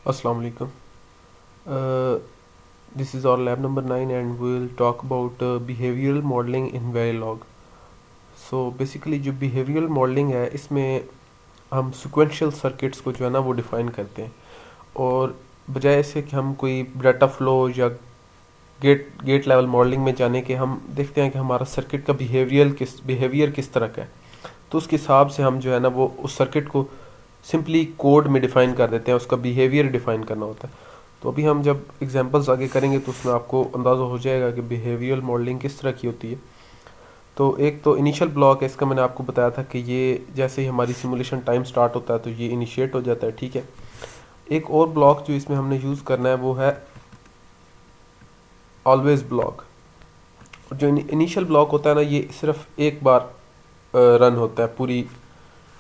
Assalamu alaikum. Uh, this is our lab number 9 and we will talk about behavioral modeling in Verilog. So basically जो behavioral modeling है इसमें हम sequential circuits को जो है ना वो define करते हैं और बजाय ऐसे कि हम कोई data flow या गेट लेवल मॉडलिंग में जाने के हम देखते हैं कि हमारा सर्किट का बिहेवियर किस तरह का है। तो उसके हिसाब से हम जो है ना वो उस सर्किट को सिंपली कोड में डिफ़ाइन कर देते हैं, उसका बिहेवियर डिफ़ाइन करना होता है। तो अभी हम जब एग्जांपल्स आगे करेंगे तो उसमें आपको अंदाज़ा हो जाएगा कि बिहेवियरल मॉडलिंग किस तरह की होती है। तो एक तो इनिशियल ब्लॉक है, इसका मैंने आपको बताया था कि ये जैसे ही हमारी सिमुलेशन टाइम स्टार्ट होता है तो ये इनिशिएट हो जाता है, ठीक है। एक और ब्लॉक जो इसमें हमने यूज़ करना है वो है ऑलवेज ब्लॉक। जो इनिशियल ब्लॉक होता है ना ये सिर्फ एक बार रन होता है पूरी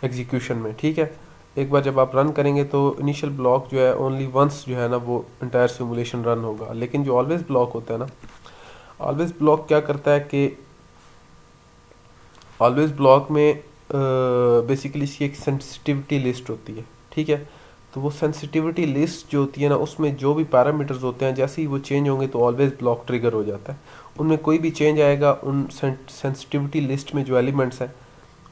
एग्जीक्यूशन में, ठीक है। एक बार जब आप रन करेंगे तो इनिशियल ब्लॉक जो है ओनली वंस जो है ना वो इंटायर सिमुलेशन रन होगा। लेकिन जो ऑलवेज ब्लॉक होता है ना, ऑलवेज ब्लॉक क्या करता है कि ऑलवेज ब्लॉक में बेसिकली इसकी एक सेंसिटिविटी लिस्ट होती है, ठीक है। तो वो सेंसिटिविटी लिस्ट जो होती है ना उसमें जो भी पैरामीटर्स होते हैं जैसे ही वो चेंज होंगे तो ऑलवेज ब्लॉक ट्रिगर हो जाता है। उनमें कोई भी चेंज आएगा उन सेंसिटिविटी लिस्ट में जो एलिमेंट्स हैं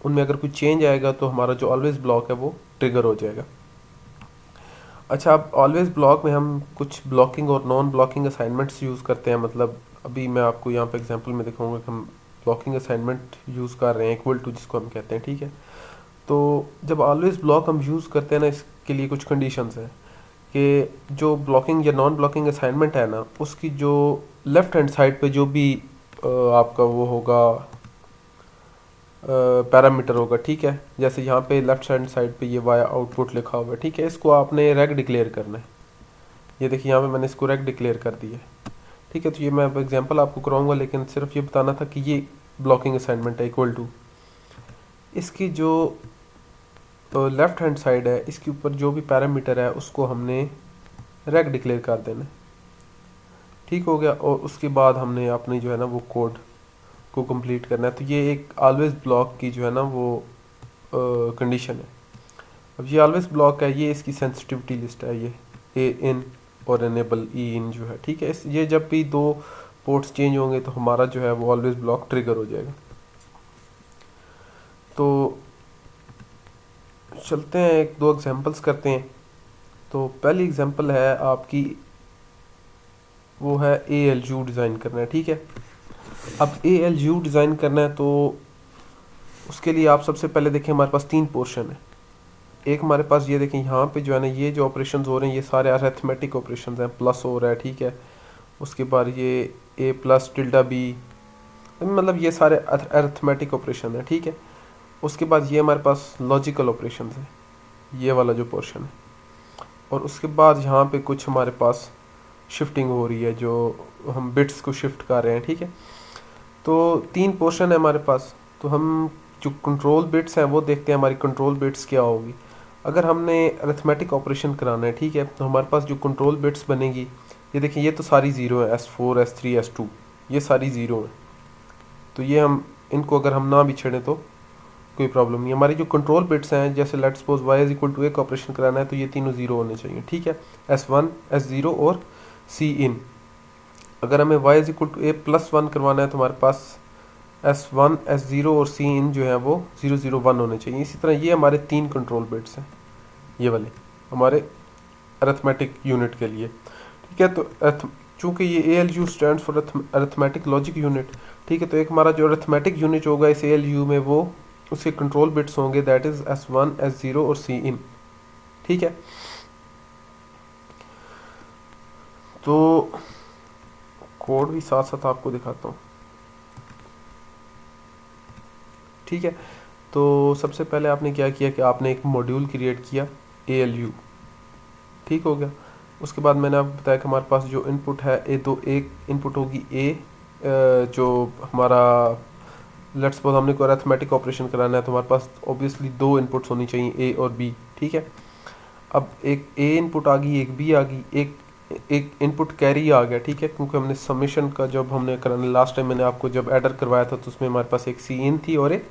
उनमें अगर कोई चेंज आएगा तो हमारा जो ऑलवेज ब्लॉक है वो ट्रिगर हो जाएगा। अच्छा, अब ऑलवेज ब्लॉक में हम कुछ ब्लॉकिंग और नॉन ब्लॉकिंग असाइनमेंट्स यूज़ करते हैं। मतलब अभी मैं आपको यहाँ पे एग्जांपल में दिखाऊंगा कि हम ब्लॉकिंग असाइनमेंट यूज़ कर रहे हैं, इक्वल टू जिसको हम कहते हैं, ठीक है। तो जब ऑलवेज ब्लॉक हम यूज़ करते हैं ना इसके लिए कुछ कंडीशंस हैं कि जो ब्लॉकिंग या नॉन ब्लॉकिंग असाइनमेंट है ना उसकी जो लेफ़्ट हैंड साइड पे जो भी आपका वो होगा पैरामीटर होगा, ठीक है। जैसे यहाँ पे लेफ्ट हैंड साइड पे ये वाया आउटपुट लिखा हुआ है, ठीक है। इसको आपने रेग डिक्लेयर करना है। ये देखिए यहाँ पे मैंने इसको रेग डिक्लेयर कर दिया है, ठीक है। तो ये मैं अब एग्जांपल आपको कराऊंगा लेकिन सिर्फ ये बताना था कि ये ब्लॉकिंग असाइनमेंट है इक्वल टू इसकी जो लेफ्ट हैंड साइड है इसके ऊपर जो भी पैरामीटर है उसको हमने रेग डिक्लेयर कर देना है, ठीक हो गया। और उसके बाद हमने अपनी जो है ना वो कोड को कंप्लीट करना है। तो ये एक ऑलवेज ब्लॉक की जो है ना वो कंडीशन है। अब ये ऑलवेज ब्लॉक है, ये इसकी सेंसिटिविटी लिस्ट है, ये ए इन और एनेबल ई इन जो है, ठीक है। ये जब भी दो पोर्ट्स चेंज होंगे तो हमारा जो है वो ऑलवेज ब्लॉक ट्रिगर हो जाएगा। तो चलते हैं एक दो एग्जांपल्स करते हैं। तो पहली एग्जांपल है आपकी वो है ए एल यू डिज़ाइन करना है, ठीक है। अब ए एल यू डिज़ाइन करना है तो उसके लिए आप सबसे पहले देखें हमारे पास तीन पोर्शन है। एक हमारे पास ये देखें यहाँ पे जो है ना ये जो ऑपरेशंस हो रहे हैं ये सारे अरिथमेटिक ऑपरेशंस हैं, प्लस हो रहा है, ठीक है। उसके बाद ये ए प्लस टिल्डा बी, मतलब ये सारे अरिथमेटिक ऑपरेशन है, ठीक है। उसके बाद ये हमारे पास लॉजिकल ऑपरेशन है, ये वाला जो पोर्शन है। और उसके बाद यहाँ पे कुछ हमारे पास शिफ्टिंग हो रही है, जो हम बिट्स को शिफ्ट कर रहे हैं, ठीक है। तो तीन पोर्शन है हमारे पास। तो हम जो कंट्रोल बिट्स हैं वो देखते हैं हमारी कंट्रोल बिट्स क्या होगी। अगर हमने अरिथमेटिक ऑपरेशन कराना है, ठीक है, तो हमारे पास जो कंट्रोल बिट्स बनेगी ये देखिए ये तो सारी ज़ीरो है, S4 S3 S2 ये सारी ज़ीरो है। तो ये हम इनको अगर हम ना भी छेड़ें तो कोई प्रॉब्लम नहीं। हमारी जो कंट्रोल बिट्स हैं जैसे let's suppose y is equal to A का ऑपरेशन कराना है तो ये तीनों ज़ीरो होने चाहिए, ठीक है। S1 S0 और C इन। अगर हमें y is equal to a plus one करवाना है तो हमारे पास S1 S0 और C इन जो है वो 001 होने चाहिए। इसी तरह ये हमारे तीन कंट्रोल बिट्स हैं, ये वाले हमारे अरिथमेटिक यूनिट के लिए, ठीक है। तो चूँकि ये ALU stand for arithmetic logic unit, ठीक है। तो एक हमारा जो अरिथमेटिक यूनिट होगा इस ALU में वो उसके कंट्रोल बिट्स होंगे दैट इज़ S1 S0 और C इन, ठीक है। तो कोड भी साथ साथ आपको दिखाता हूँ, ठीक है। तो सबसे पहले आपने क्या किया कि आपने एक मॉड्यूल क्रिएट किया ALU, ठीक हो गया। उसके बाद मैंने आपको बताया कि हमारे पास जो इनपुट है एक इनपुट होगी A, जो हमारा लेट्स सपोज हमने कोई अरिथमेटिक ऑपरेशन कराना है तो हमारे पास ऑब्वियसली दो इनपुट्स होनी चाहिए A और B, ठीक है। अब एक A इनपुट आ गई, एक B आ गई, एक इनपुट कैरी आ गया, ठीक है। क्योंकि हमने समेशन का जब हमने कराने लास्ट टाइम मैंने आपको जब एडर करवाया था तो उसमें हमारे पास एक C इन थी और एक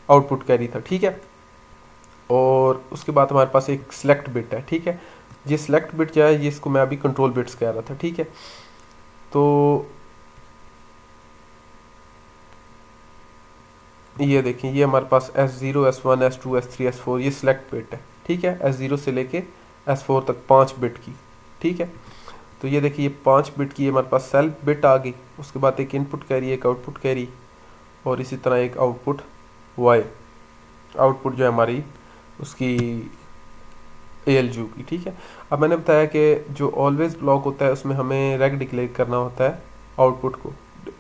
आउटपुट कैरी था, ठीक है। और उसके बाद हमारे पास एक सिलेक्ट बिट है, ठीक है। ये सिलेक्ट बिट जो है ये इसको मैं अभी कंट्रोल बिट्स कह रहा था, ठीक है। तो ये देखिए ये हमारे पास S0 S1 S2 S3 S4 ये सिलेक्ट बिट है, ठीक है। S0 से लेके S4 तक 5 बिट की, ठीक है। तो ये देखिए ये 5 बिट की हमारे पास सेल्फ बिट आ गई, उसके बाद एक इनपुट कैरी एक आउटपुट कैरी और इसी तरह एक आउटपुट वाई, आउटपुट जो है हमारी उसकी ALU की, ठीक है। अब मैंने बताया कि जो ऑलवेज ब्लॉक होता है उसमें हमें रेग डिक्लेयर करना होता है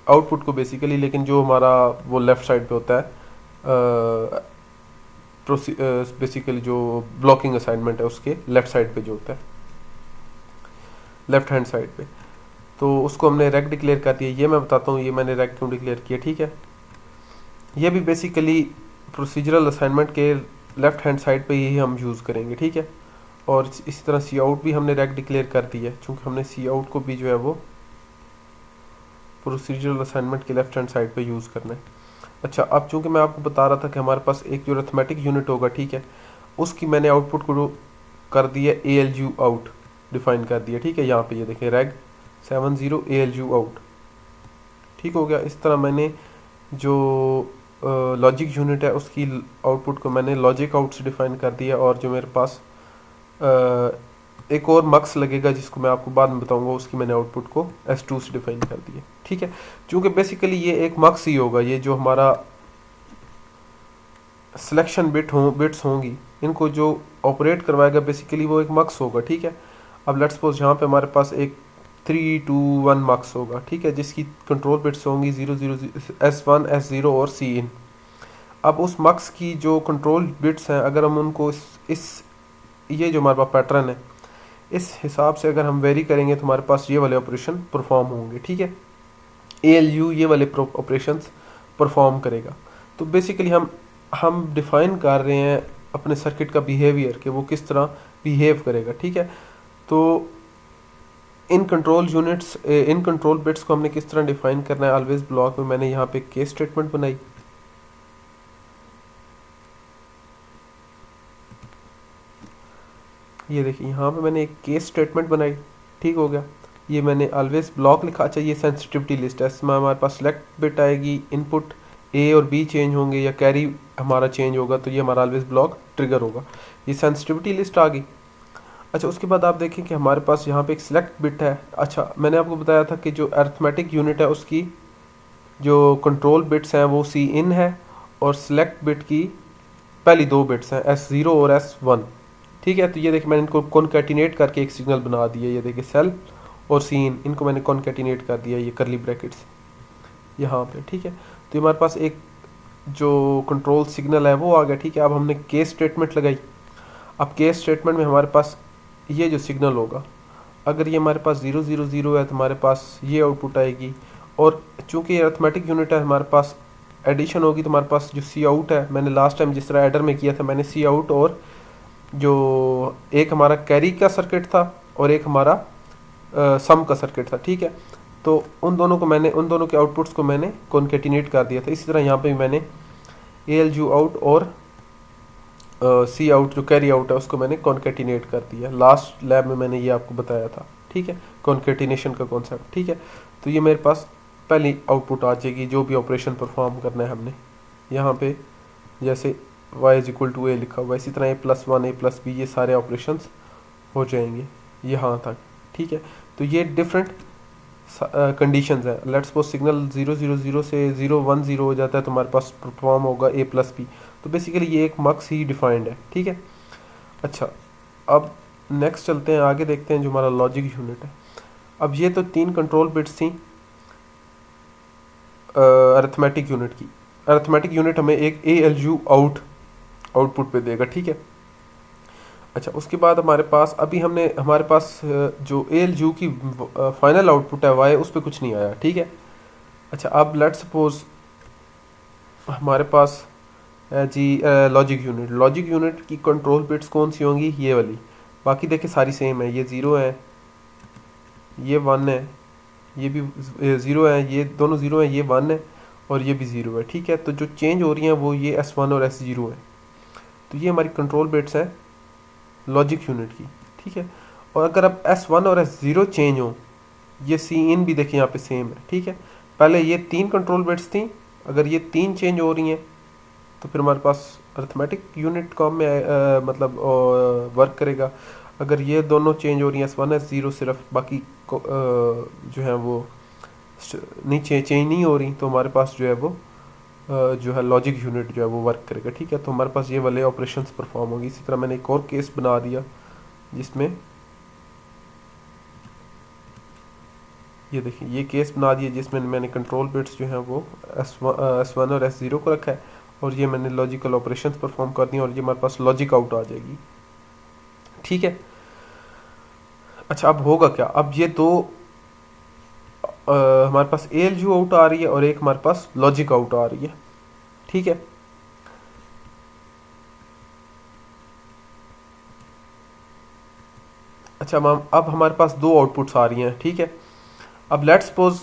आउटपुट को बेसिकली, लेकिन जो हमारा वो लेफ़्ट साइड पे होता है बेसिकली जो ब्लॉकिंग असाइनमेंट है उसके लेफ़्ट साइड पे जो होता है, लेफ़्ट हैंड साइड पे, तो उसको हमने रेग डिक्लेयर कर दिया। ये मैं बताता हूँ ये मैंने रेग क्यों डिक्लेयर किया, ठीक है। ये भी बेसिकली प्रोसीजरल असाइनमेंट के लेफ़्ट हैंड साइड पे ही हम यूज़ करेंगे, ठीक है। और इसी तरह सी आउट भी हमने रेग डिक्लेयर कर दी है, चूँकि हमने सी आउट को भी जो है वो प्रोसीजरल असाइनमेंट के लेफ्ट हैंड साइड पे यूज़ करना है। अच्छा, अब चूँकि मैं आपको बता रहा था कि हमारे पास एक जो अरिथमेटिक यूनिट होगा, ठीक है, उसकी मैंने आउटपुट को कर दिया ALU आउट डिफाइन कर दिया, ठीक है। यहाँ पे ये देखें रेग 70 ALU आउट, ठीक हो गया। इस तरह मैंने जो लॉजिक यूनिट है उसकी आउटपुट को मैंने लॉजिक आउट से डिफाइन कर दिया, और जो मेरे पास एक और मक्स लगेगा जिसको मैं आपको बाद में बताऊंगा, उसकी मैंने आउटपुट को S2 से डिफाइन कर दिया, ठीक है। क्योंकि बेसिकली ये एक मक्स ही होगा, ये जो हमारा सिलेक्शन बिट्स होंगी इनको जो ऑपरेट करवाएगा बेसिकली वो एक मक्स होगा, ठीक है। अब लेट्स सपोज यहाँ पे हमारे पास एक 3 2 1 मक्स होगा, ठीक है, जिसकी कंट्रोल बिट्स होंगी 0 0 S1 S0 और Cin। अब उस मक्स की जो कंट्रोल बिट्स हैं अगर हम उनको इस ये जो हमारे पास पैटर्न है इस हिसाब से अगर हम वेरी करेंगे तो हमारे पास ये वाले ऑपरेशन परफॉर्म होंगे, ठीक है। ALU ये वाले ऑपरेशंस परफॉर्म करेगा। तो बेसिकली हम डिफाइन कर रहे हैं अपने सर्किट का बिहेवियर कि वो किस तरह बिहेव करेगा, ठीक है। तो इन कंट्रोल बिट्स को हमने किस तरह डिफाइन करना है ऑलवेज ब्लॉक में, मैंने यहाँ पे केस स्टेटमेंट बनाई। ये देखिए यहाँ पे मैंने एक केस स्टेटमेंट बनाई, ठीक हो गया। ये मैंने ऑलवेज ब्लॉक लिखा। अच्छा, ये सेंसिटिविटी लिस्ट है, इसमें हमारे पास सेलेक्ट बिट आएगी, इनपुट A और B चेंज होंगे या कैरी हमारा चेंज होगा तो ये हमारा ऑलवेज ब्लॉक ट्रिगर होगा। ये सेंसिटिविटी लिस्ट आ गई। अच्छा, उसके बाद आप देखें कि हमारे पास यहाँ पे एक सिलेक्ट बिट है। अच्छा, मैंने आपको बताया था कि जो अरिथमेटिक यूनिट है उसकी जो कंट्रोल बिट्स हैं वो Cin है, और सिलेक्ट बिट की पहली 2 बिट्स हैं S0 और S1, ठीक है। तो ये देखिए मैंने इनको कॉन्कैटिनेट करके एक सिग्नल बना दिया, ये देखिए सेल और सीन इनको मैंने कॉन्कैटिनेट कर दिया ये करली ब्रैकेट्स यहाँ पे, ठीक है। तो हमारे पास एक जो कंट्रोल सिग्नल है वो आ गया, ठीक है। अब हमने केस स्टेटमेंट लगाई। अब केस स्टेटमेंट में हमारे पास ये जो सिग्नल होगा अगर ये हमारे पास 0 0 0 है तो हमारे पास ये आउटपुट आएगी, और चूँकि ये अरिथमेटिक यूनिट है हमारे पास एडिशन होगी तो हमारे पास जो सी आउट है, मैंने लास्ट टाइम जिस तरह एडर में किया था मैंने सी आउट और जो एक हमारा कैरी का सर्किट था और एक हमारा सम का सर्किट था, ठीक है। तो उन दोनों के आउटपुट्स को मैंने कॉन्केटिनेट कर दिया था। इसी तरह यहाँ पे भी मैंने ALU आउट और सी आउट जो कैरी आउट है उसको मैंने कॉन्केटिनेट कर दिया। लास्ट लैब में मैंने ये आपको बताया था, ठीक है, कॉन्केटिनेशन का कॉन्सेप्ट, ठीक है। तो ये मेरे पास पहली आउटपुट आ जाएगी जो भी ऑपरेशन परफॉर्म करना है हमने। यहाँ पे जैसे y is equal to A लिखा हुआ है, इसी तरह A+1 A+B ये सारे ऑपरेशंस हो जाएंगे यहाँ तक, ठीक है। तो ये डिफरेंट कंडीशंस हैं। लेट्स सपोज सिग्नल 0 0 0 से 0 1 0 हो जाता है तो हमारे पास परफॉर्म होगा A+B। तो बेसिकली ये एक मक्स ही डिफाइंड है, ठीक है। अच्छा, अब नेक्स्ट चलते हैं आगे, देखते हैं जो हमारा लॉजिक यूनिट है। अब ये तो 3 कंट्रोल बिट्स थी अरिथमेटिक यूनिट की। अरिथमेटिक यूनिट हमें एक ALU आउटपुट पे देगा, ठीक है। अच्छा, उसके बाद हमारे पास जो ALU की फाइनल आउटपुट है y उस पर कुछ नहीं आया, ठीक है। अच्छा, अब लेट्स सपोज हमारे पास जी लॉजिक यूनिट की कंट्रोल बिट्स कौन सी होंगी, ये वाली। बाकी देखिए सारी सेम है, ये 0 है, ये 1 है, ये भी 0 है, ये दोनों 0 है, ये 1 है और ये भी 0 है, ठीक है। तो जो चेंज हो रही हैं वो ये S1 और S0 है। तो ये हमारी कंट्रोल बिट्स हैं लॉजिक यूनिट की, ठीक है। और अगर अब S1 और S0 चेंज हो, ये सी इन भी देखिए यहाँ पे सेम है, ठीक है। पहले ये 3 कंट्रोल बिट्स थी, अगर ये 3 चेंज हो रही हैं तो फिर हमारे पास अरिथमेटिक यूनिट काम में मतलब वर्क करेगा। अगर ये दोनों चेंज हो रही हैं S1 S0 सिर्फ, बाकी जो है वो नहीं चेंज नहीं हो रही, तो हमारे पास जो है वो जो है लॉजिक यूनिट जो है वो वर्क करेगा, ठीक है। तो हमारे पास ये वाले ऑपरेशंस परफॉर्म होंगे। इसी तरह मैंने एक और केस बना दिया जिसमें ये देखिए ये केस बना दिया जिसमें मैंने कंट्रोल बिट्स जो हैं वो S1 और S0 को रखा है, और ये मैंने लॉजिकल ऑपरेशंस परफॉर्म कर दिए, और ये हमारे पास लॉजिक आउट आ जाएगी, ठीक है। अच्छा, अब होगा क्या, अब ये दो हमारे पास ALU आउट आ रही है और एक हमारे पास लॉजिक आउट आ रही है, ठीक है। अच्छा, अब हमारे पास दो आउटपुट्स आ रही हैं, ठीक है। अब लेट्स सपोज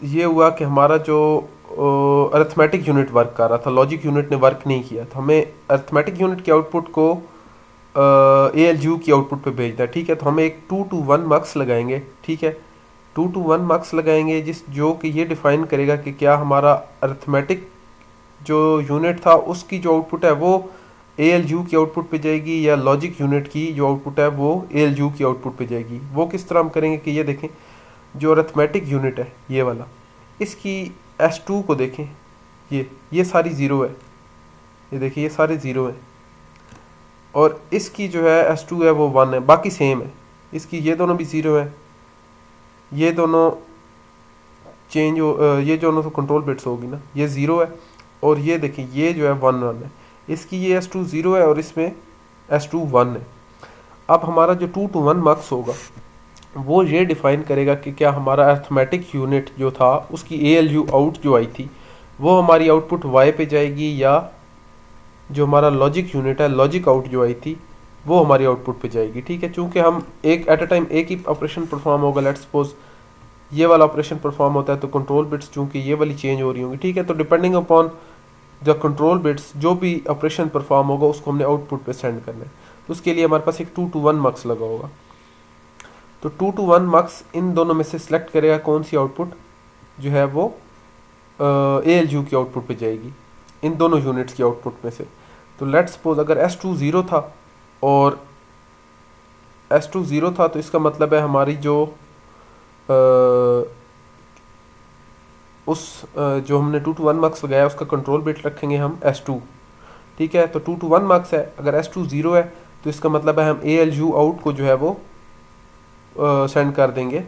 ये हुआ कि हमारा जो अरिथमेटिक यूनिट वर्क कर रहा था, लॉजिक यूनिट ने वर्क नहीं किया, तो हमें अरिथमेटिक यूनिट के आउटपुट को ALU की आउटपुट पे भेजना है, ठीक है। तो हम एक 2 to 1 मक्स लगाएंगे, ठीक है। 2 to 1 मक्स लगाएंगे जो कि ये डिफाइन करेगा कि क्या हमारा अरिथमेटिक जो यूनिट था उसकी जो आउटपुट है वो ALU की आउटपुट पे जाएगी, या लॉजिक यूनिट की जो आउटपुट है वो ALU की आउटपुट पे जाएगी। वो किस तरह हम करेंगे कि ये देखें, जो अरिथमेटिक यूनिट है ये वाला, इसकी S2 को देखें, ये सारी ज़ीरो है, ये देखिए ये सारे ज़ीरो हैं, और इसकी जो है S2 है वो 1 है, बाकी सेम है। इसकी ये दोनों भी ज़ीरो है, ये दोनों चेंज हो ये दोनों तो कंट्रोल बिट्स होगी ना, ये ज़ीरो है, और ये देखिए ये जो है 1 1 है। इसकी ये S2 ज़ीरो है और इसमें S2 1 है। अब हमारा जो 2 to 1 मक्स होगा वो ये डिफाइन करेगा कि क्या हमारा अरिथमेटिक यूनिट जो था उसकी ALU आउट जो आई थी वो हमारी आउटपुट Y पे जाएगी, या जो हमारा लॉजिक यूनिट है लॉजिक आउट जो आई थी वो हमारी आउटपुट पे जाएगी, ठीक है। चूंकि हम एक एट अ टाइम एक ही ऑपरेशन परफॉर्म होगा, लेट्स सपोज ये वाला ऑपरेशन परफॉर्म होता है तो कंट्रोल बिट्स चूंकि ये वाली चेंज हो रही होंगी, ठीक है। तो depending upon the control bits जो भी ऑपरेशन परफॉर्म होगा उसको हमने आउटपुट पे सेंड करना है, तो उसके लिए हमारे पास एक 2 to 1 मक्स लगा होगा। तो 2 to 1 मक्स इन दोनों में से सिलेक्ट करेगा कौन सी आउटपुट जो है वो ALU की आउटपुट पे जाएगी, इन दोनों यूनिट्स की आउटपुट में से। तो लेट्स सपोज अगर S2 ज़ीरो था और S2 ज़ीरो था, तो इसका मतलब है हमारी जो जो हमने 2 to 1 मक्स लगाया उसका कंट्रोल बिट रखेंगे हम S2, ठीक है। तो 2 to 1 मक्स है, अगर S2 ज़ीरो है तो इसका मतलब है हम ALU आउट को जो है वो सेंड कर देंगे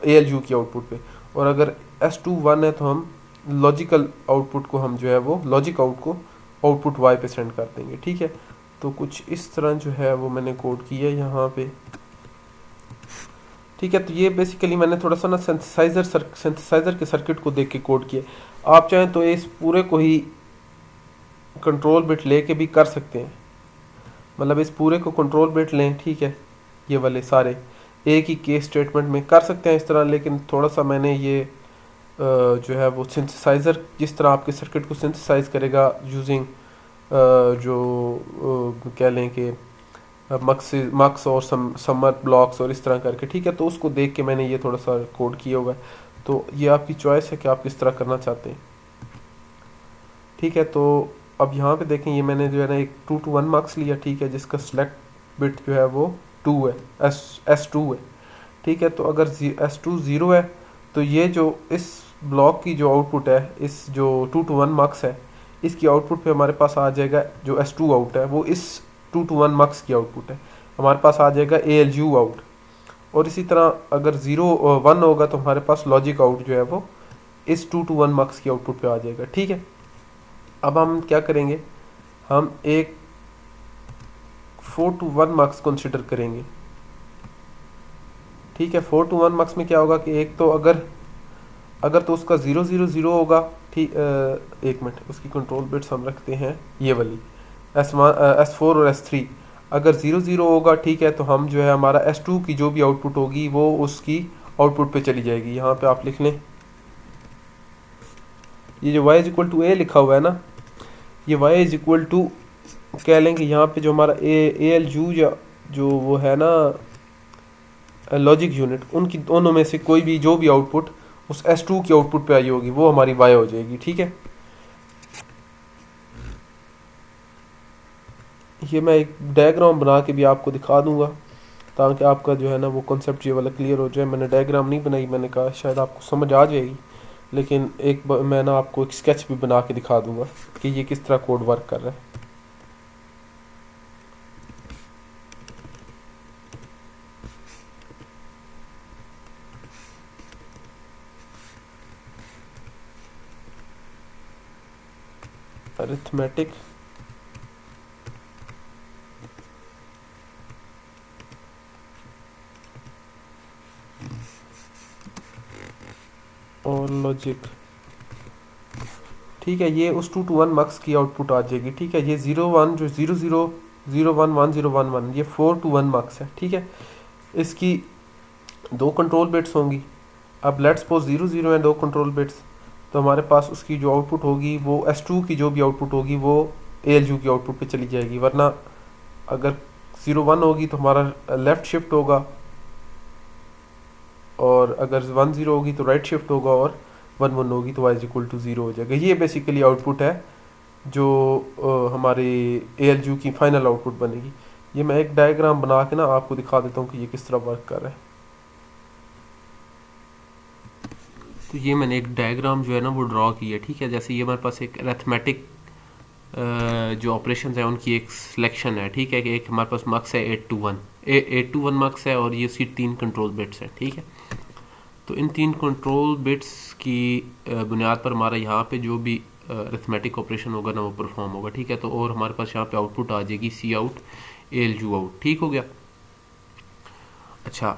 ALU की आउटपुट पे, और अगर S2 1 है तो हम लॉजिकल आउटपुट को हम जो है वो लॉजिक आउट को आउटपुट Y पे सेंड कर देंगे, ठीक है। तो कुछ इस तरह जो है वो मैंने कोड किया है यहाँ पे, ठीक है। तो ये बेसिकली मैंने थोड़ा सा ना सिंथेसाइजर के सर्किट को देख के कोड किया। आप चाहें तो इस पूरे को ही कंट्रोल बिट लेके भी कर सकते हैं, मतलब इस पूरे को कंट्रोल बिट लें, ठीक है। ये वाले सारे एक ही केस स्टेटमेंट में कर सकते हैं इस तरह, लेकिन थोड़ा सा मैंने ये जो है वो सिंथेसाइज़र जिस तरह आपके सर्किट को सिंथेसाइज करेगा यूजिंग जो कह लें कि मक्स और समर ब्लॉक्स और इस तरह करके, ठीक है। तो उसको देख के मैंने ये थोड़ा सा कोड किया होगा। तो ये आपकी चॉइस है कि आप किस तरह करना चाहते हैं, ठीक है। तो अब यहाँ पे देखें, ये मैंने जो है ना एक 2 to 1 मक्स लिया, ठीक है, जिसका सेलेक्ट बिट जो है वो 2 है, S2 है, ठीक है। तो अगर S2 ज़ीरो है तो ये जो इस ब्लॉक की जो आउटपुट है, इस जो 2 to 1 मक्स है इसकी आउटपुट पे हमारे पास आ जाएगा जो S2 आउट है वो इस 2 to 1 मक्स की आउटपुट है, हमारे पास आ जाएगा ALU आउट। और इसी तरह अगर 1 होगा तो हमारे पास लॉजिक आउट जो है वो इस 2 to 1 मक्स की आउटपुट पे आ जाएगा, ठीक है। अब हम क्या करेंगे, हम एक 4 to 1 मक्स कंसिडर करेंगे, ठीक है। 4 to 1 मक्स में क्या होगा कि एक तो अगर तो उसका 0 0 0 होगा, ठीक। एक मिनट, उसकी कंट्रोल बिट्स हम रखते हैं ये वाली S4 और S3। अगर 0 0 होगा, ठीक है, तो हम जो है हमारा S2 की जो भी आउटपुट होगी वो उसकी आउटपुट पे चली जाएगी। यहाँ पे आप लिख लें, ये जो y is equal to A लिखा हुआ है ना, ये y इज इक्वल टू कह लें कि यहाँ पे जो हमारा ए एल यू या जो वो है ना लॉजिक यूनिट, उनकी दोनों में से कोई भी जो भी आउटपुट उस S2 की आउटपुट पे आई होगी वो हमारी वाई हो जाएगी। ठीक है, ये मैं एक डायग्राम बना के भी आपको दिखा दूंगा ताकि आपका जो है ना वो कॉन्सेप्ट ये वाला क्लियर हो जाए। मैंने डायग्राम नहीं बनाई, मैंने कहा शायद आपको समझ आ जाएगी, लेकिन मैं ना आपको एक स्केच भी बना के दिखा दूंगा कि ये किस तरह कोड वर्क कर रहा है। अरिथमेटिक और लॉजिक। ठीक है, ये उस 2 to 1 मार्क्स की आउटपुट आ जाएगी। ठीक है, ये 01 जो 00011011 ये 4 to 1 मार्क्स है। ठीक है, इसकी 2 कंट्रोल बिट्स होंगी। अब लेट्स सपोज 00 हैं 2 कंट्रोल बिट्स, तो हमारे पास उसकी जो आउटपुट होगी वो S2 की जो भी आउटपुट होगी वो ALU की आउटपुट पे चली जाएगी। वरना अगर 01 होगी तो हमारा लेफ़्ट शिफ्ट होगा, और अगर 10 होगी तो राइट शिफ्ट होगा, और 11 होगी तो y इज इक्वल टू 0 हो जाएगा। ये बेसिकली आउटपुट है जो हमारे ALU की फाइनल आउटपुट बनेगी। ये मैं एक डायग्राम बना के ना आपको दिखा देता हूँ कि ये किस तरह वर्क कर रहा है। तो ये मैंने एक डायग्राम जो है ना वो ड्रॉ की है। ठीक है, जैसे ये हमारे पास एक अरिथमेटिक जो ऑपरेशंस हैं उनकी एक सिलेक्शन है। ठीक है, कि एक हमारे पास मार्क्स है 8 to 1 मार्क्स है, और ये उसकी 3 कंट्रोल बिट्स हैं। ठीक है, तो इन 3 कंट्रोल बिट्स की बुनियाद पर हमारा यहाँ पे जो भी अरिथमेटिक ऑपरेशन होगा ना वो परफॉर्म होगा। ठीक है, तो और हमारे पास यहाँ पे आउटपुट आ जाएगी सी आउट ALU आउट। ठीक हो गया। अच्छा,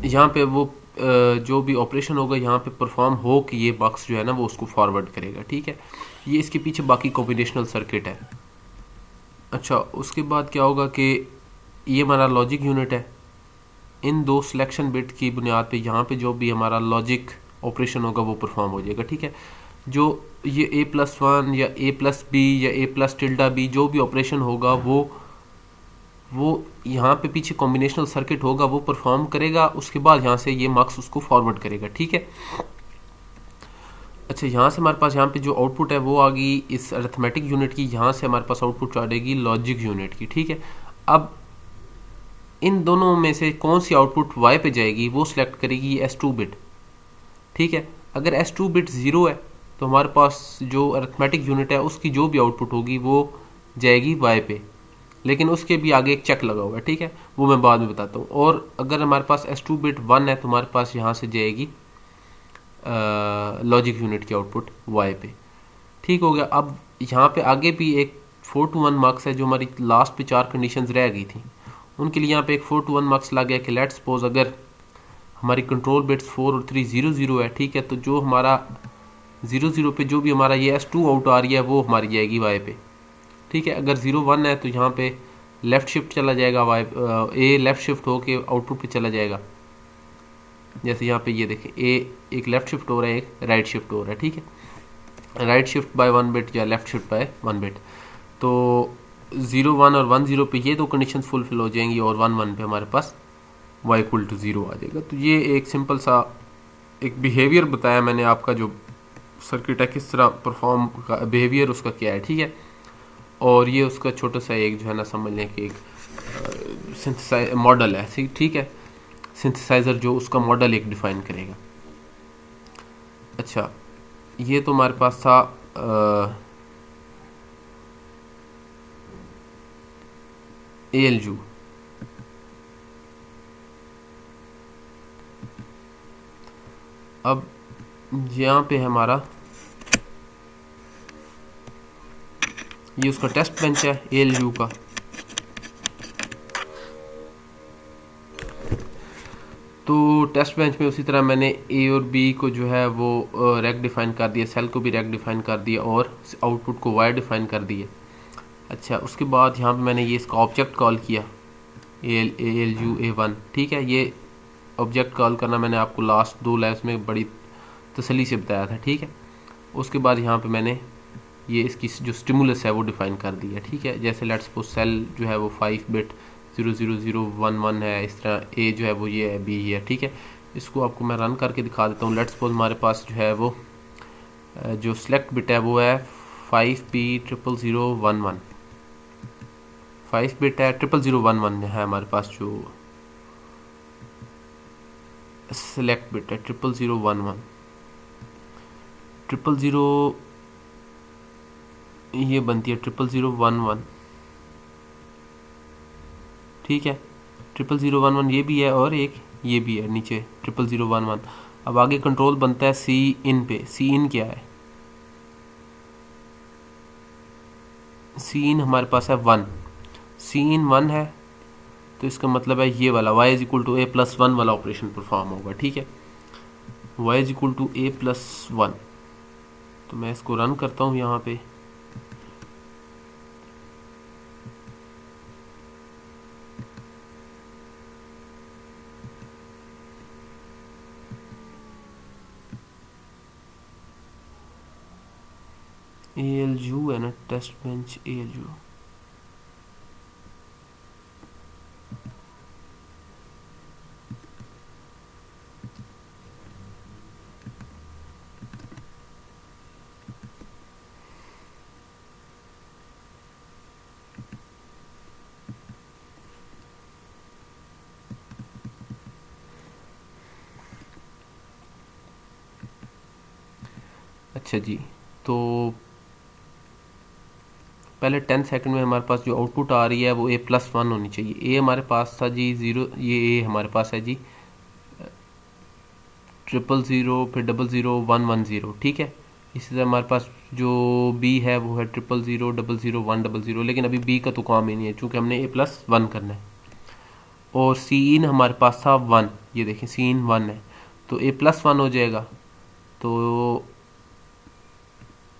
यहाँ पे वो जो भी ऑपरेशन होगा यहाँ पे परफॉर्म हो कि ये बॉक्स जो है ना वो उसको फॉरवर्ड करेगा। ठीक है, ये इसके पीछे बाकी कॉम्बिनेशनल सर्किट है। अच्छा, उसके बाद क्या होगा कि ये हमारा लॉजिक यूनिट है। इन 2 सिलेक्शन बिट की बुनियाद पे यहाँ पे जो भी हमारा लॉजिक ऑपरेशन होगा वो परफॉर्म हो जाएगा। ठीक है, जो ये A+1 या A+B या A+tilde जो भी ऑपरेशन होगा वो यहाँ पे पीछे कॉम्बिनेशनल सर्किट होगा वो परफॉर्म करेगा। उसके बाद यहाँ से ये मार्क्स उसको फॉरवर्ड करेगा। ठीक है, अच्छा, यहाँ से हमारे पास यहाँ पे जो आउटपुट है वो आ गई इस अरिथमेटिक यूनिट की, यहाँ से हमारे पास आउटपुट आ जाएगी लॉजिक यूनिट की। ठीक है, अब इन दोनों में से कौन सी आउटपुट y पे जाएगी वो सिलेक्ट करेगी S2 बिट। ठीक है, अगर S2 बिट 0 है तो हमारे पास जो अरिथमेटिक यूनिट है उसकी जो भी आउटपुट होगी वो जाएगी y पे, लेकिन उसके भी आगे एक चेक लगा हुआ है। ठीक है, वो मैं बाद में बताता हूँ। और अगर हमारे पास S2 बिट 1 है तो हमारे पास यहाँ से जाएगी लॉजिक यूनिट की आउटपुट y पे। ठीक हो गया। अब यहाँ पे आगे भी एक 4 to 1 मार्क्स है, जो हमारी लास्ट पे 4 कंडीशंस रह गई थी उनके लिए यहाँ पे एक 4 to 1 मार्क्स लग गया कि लेट्स सपोज अगर हमारी कंट्रोल बिट्स 4 और 3 0 है। ठीक है, तो जो हमारा 0 पे जो भी हमारा ये S2 आउट आ रही है वो हमारी जाएगी y पे। ठीक है, अगर 0 1 है तो यहाँ पे लेफ़्ट शिफ्ट चला जाएगा, A लेफ़्ट शिफ्ट होके आउटपुट पे चला जाएगा। जैसे यहाँ पे ये देखें A एक लेफ़्ट शिफ्ट हो रहा है, एक राइट शिफ्ट हो रहा है। ठीक है, राइट शिफ्ट बाय 1 बिट या लेफ़्ट शिफ्ट बाय 1 बिट। तो 0 1 और 1 0 पे ये 2 कंडीशंस फुलफिल हो जाएंगी, और 1 1 पे हमारे पास y इक्वल टू 0 आ जाएगा। तो ये एक सिंपल सा एक बिहेवियर बताया मैंने, आपका जो सर्किट है किस तरह परफॉर्म का बिहेवियर उसका क्या है। ठीक है, और ये उसका छोटा सा एक जो है ना समझ लें कि एक सिंथेसाइजर मॉडल है। ठीक है, सिंथेसाइजर जो उसका मॉडल एक डिफाइन करेगा। अच्छा, ये तो हमारे पास था ALU। अब यहाँ पे हमारा ये उसका टेस्ट बेंच है ALU का। तो टेस्ट बेंच में उसी तरह मैंने A और B को जो है वो रैक डिफाइन कर दिया, सेल को भी रैक डिफाइन कर दिया, और आउटपुट को वायर डिफाइन कर दिया। अच्छा, उसके बाद यहाँ पे मैंने ये इसका ऑब्जेक्ट कॉल किया ALU A1। ठीक है, ये ऑब्जेक्ट कॉल करना मैंने आपको लास्ट 2 लाइव्स में बड़ी तसल्ली से बताया था। ठीक है, उसके बाद यहाँ पे मैंने ये इसकी जो स्टिमुलस है वो डिफाइन कर दी है, ठीक है। जैसे लेट्स सपोज सेल जो है वो 5 बिट 00011 है, इस तरह ए जो है वो ये है, बी है, ठीक है। इसको आपको मैं रन करके दिखा देता हूँ। लेट्स सपोज हमारे पास जो है वो जो सिलेक्ट बिट है वो है 5B0011, 5 बिट है, 0011 है हमारे पास जो सिलेक्ट बिट है 0011, 000 ये बनती है 0011, ठीक है। 0011 ये भी है और एक ये भी है नीचे 0011। अब आगे कंट्रोल बनता है सी इन पे। सी इन क्या है? सी इन हमारे पास है 1, सी इन 1 है तो इसका मतलब है ये वाला y is equal to a plus 1 वाला ऑपरेशन परफॉर्म होगा, ठीक है। y is equal to a plus 1। तो मैं इसको रन करता हूँ यहाँ पे। ALU है ना, टेस्ट बेंच ALU। अच्छा जी, तो पहले 10 सेकंड में हमारे पास जो आउटपुट आ रही है वो a प्लस 1 होनी चाहिए। a हमारे पास था जी 0, ये a हमारे पास है जी 000 फिर 00110, ठीक है। इसी तरह हमारे पास जो b है वो है 000 00100, लेकिन अभी b का तो काम ही नहीं है चूँकि हमने a प्लस 1 करना है। और सी इन हमारे पास था 1, ये देखें सी इन 1 है तो a प्लस 1 हो जाएगा। तो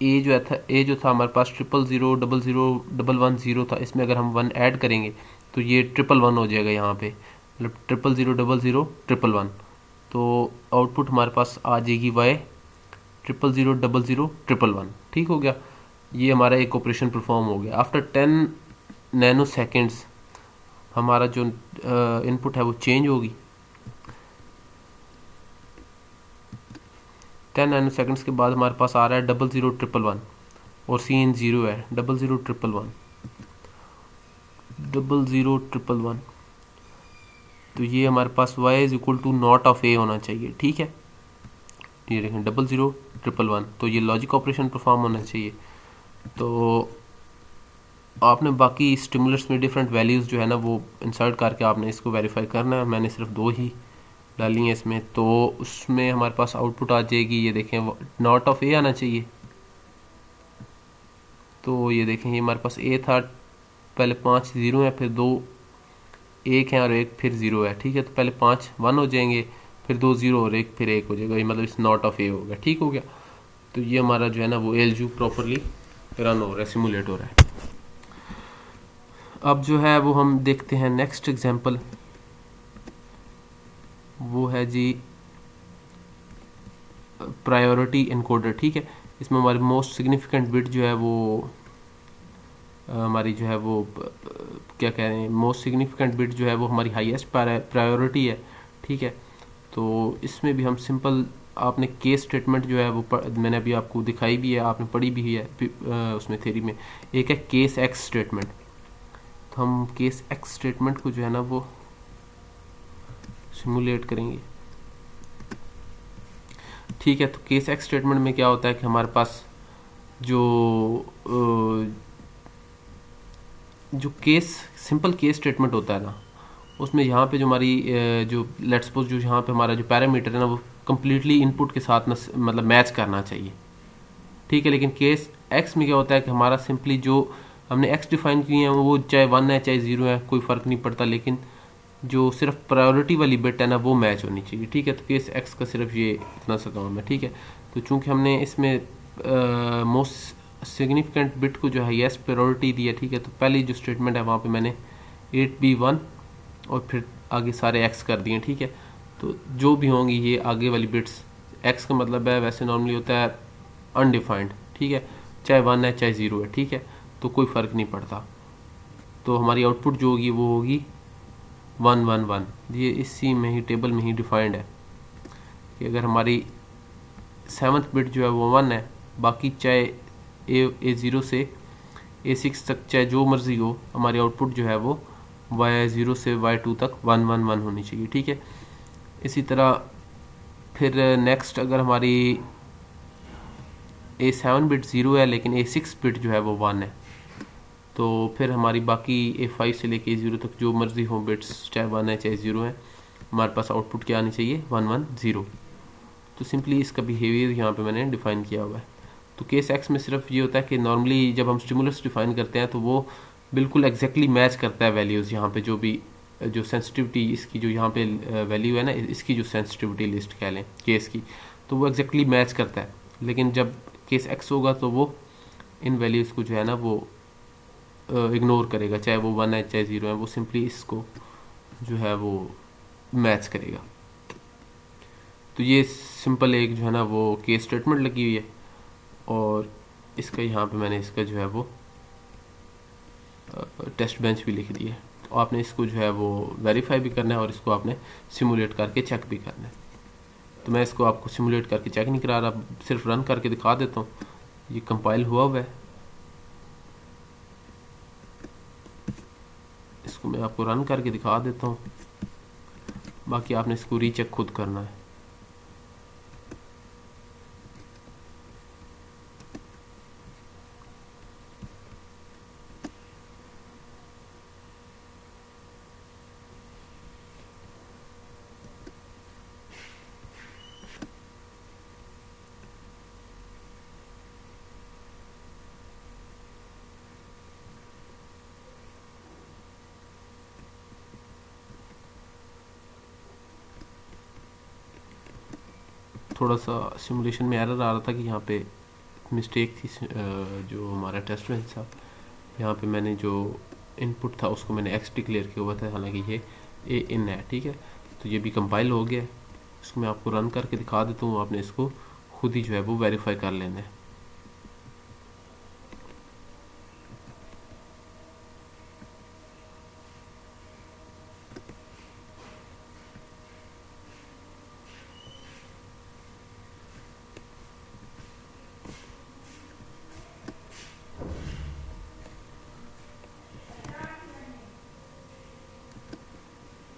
ए जो था हमारे पास 000 00110 था, इसमें अगर हम 1 ऐड करेंगे तो ये 111 हो जाएगा यहाँ पे, मतलब 000 111। तो आउटपुट हमारे पास आ जाएगी y 000 111, ठीक हो गया। ये हमारा एक ऑपरेशन परफॉर्म हो गया। आफ्टर 10 नैनो सेकेंड्स हमारा जो इनपुट है वो चेंज होगी। 10 नैनो सेकेंड्स के बाद हमारे पास आ रहा है 00111 और सी इन 0 है 00111 00111। तो ये हमारे पास y is equal to not of a होना चाहिए, ठीक है। ये देखें 00111, तो ये लॉजिक ऑपरेशन परफॉर्म होना चाहिए। तो आपने बाकी स्टिमुलस में डिफरेंट वैल्यूज़ जो है ना वो इंसर्ट करके आपने इसको वेरीफाई करना है। मैंने सिर्फ 2 ही डाली है इसमें, तो उसमें हमारे पास आउटपुट आ जाएगी, ये देखें नॉट ऑफ ए आना चाहिए। तो ये देखें ये हमारे पास ए था, पहले 5 0 है, फिर 2 1 है और 1 फिर 0 है, ठीक है। तो पहले 5 1 हो जाएंगे, फिर 2 0 और 1 फिर 1 हो जाएगा, ये मतलब इस नॉट ऑफ ए हो गया, ठीक हो गया। तो ये हमारा जो है ना वो ALU प्रॉपरली रन हो रहा है, सिमुलेट हो रहा है। अब जो है वो हम देखते हैं नेक्स्ट एग्जांपल, वो है जी प्रायोरिटी इनकोडर, ठीक है। इसमें हमारी मोस्ट सिग्निफिकेंट बिट जो है वो हमारी जो है वो क्या कह रहे हैं, मोस्ट सिग्निफिकेंट बिट जो है वो हमारी हाईएस्ट प्रायोरिटी है, ठीक है। तो इसमें भी हम सिंपल, आपने केस स्टेटमेंट जो है वो मैंने अभी आपको दिखाई भी है, आपने पढ़ी भी है उसमें थ्योरी में। एक है केस एक्स स्टेटमेंट। तो हम केस एक्स स्टेटमेंट को जो है ना वो सिमुलेट करेंगे, ठीक है। तो केस एक्स स्टेटमेंट में क्या होता है कि हमारे पास जो केस सिंपल केस स्टेटमेंट होता है ना, उसमें यहाँ पे जो हमारी जो लेट्स सपोज जो यहाँ पे हमारा जो पैरामीटर है ना वो कम्प्लीटली इनपुट के साथ ना मतलब मैच करना चाहिए, ठीक है। लेकिन केस एक्स में क्या होता है कि हमारा सिंपली जो हमने एक्स डिफाइन किए हैं वो चाहे 1 है चाहे 0 है कोई फ़र्क नहीं पड़ता, लेकिन जो सिर्फ प्रायोरिटी वाली बिट है ना वो मैच होनी चाहिए, ठीक है। तो केस एक्स का सिर्फ ये इतना सा काम है, ठीक है। तो चूंकि हमने इसमें मोस्ट सिग्निफिकेंट बिट को जो है येस प्रायोरिटी दी है, ठीक है। तो पहली जो स्टेटमेंट है वहाँ पे मैंने 8B1 और फिर आगे सारे एक्स कर दिए, ठीक है। तो जो भी होंगी ये आगे वाली बिट्स, एक्स का मतलब है वैसे नॉर्मली होता है अनडिफाइंड, ठीक है। चाहे 1 है चाहे 0 है, ठीक है, तो कोई फ़र्क नहीं पड़ता। तो हमारी आउटपुट जो होगी वो होगी 1 1 1। ये इसी में ही टेबल में ही डिफाइंड है कि अगर हमारी 7th बिट जो है वो 1 है, बाकी चाहे A0 से A6 तक चाहे जो मर्ज़ी हो, हमारी आउटपुट जो है वो Y0 से Y2 तक 1 1 1 होनी चाहिए, ठीक है। इसी तरह फिर नेक्स्ट अगर हमारी A7 बिट 0 है लेकिन A6 बिट जो है वो 1 है, तो फिर हमारी बाकी A5 से लेके A0 तक जो मर्ज़ी हो बिट्स, चाहे 1 है चाहे 0 है, हमारे पास आउटपुट क्या आनी चाहिए 1 1 0। तो सिंपली इसका बिहेवियर यहाँ पे मैंने डिफ़ाइन किया हुआ है। तो केस एक्स में सिर्फ ये होता है कि नॉर्मली जब हम स्टिमुलस डिफ़ाइन करते हैं तो वो बिल्कुल एग्जैक्टली मैच करता है वैल्यूज़, यहाँ पे जो भी जो सेंसिटिविटी इसकी जो यहाँ पे वैल्यू है ना, इसकी जो सेंसिटिविटी लिस्ट कह लें केस की, तो वो एग्जैक्टली मैच करता है। लेकिन जब केस एक्स होगा तो वो इन वैल्यूज़ को जो है ना वो इग्नोर करेगा, चाहे वो 1 है चाहे 0 है, वो सिंपली इसको जो है वो मैच करेगा। तो ये सिंपल एक जो है ना वो केस स्टेटमेंट लगी हुई है, और इसका यहाँ पे मैंने इसका जो है वो टेस्ट बेंच भी लिख दिया है। तो आपने इसको जो है वो वेरीफाई भी करना है और इसको आपने सिमुलेट करके चेक भी करना है। तो मैं इसको आपको सिमुलेट करके चेक नहीं करा रहा, सिर्फ रन करके दिखा देता हूँ। ये कंपाइल हुआ हुआ है, इसको मैं आपको रन करके दिखा देता हूँ, बाकी आपने इसको रीचेक खुद करना है। थोड़ा सा सिमुलेशन में एरर आ रहा था कि यहाँ पे मिस्टेक थी, जो हमारा टेस्ट बेंच था, यहाँ पे मैंने जो इनपुट था उसको मैंने एक्स डिक्लेयर किया हुआ था, हालांकि ये ए इन है, ठीक है। तो ये भी कंपाइल हो गया है, इसको मैं आपको रन करके दिखा देता हूँ, आपने इसको खुद ही जो है वो वेरीफाई कर लेना है।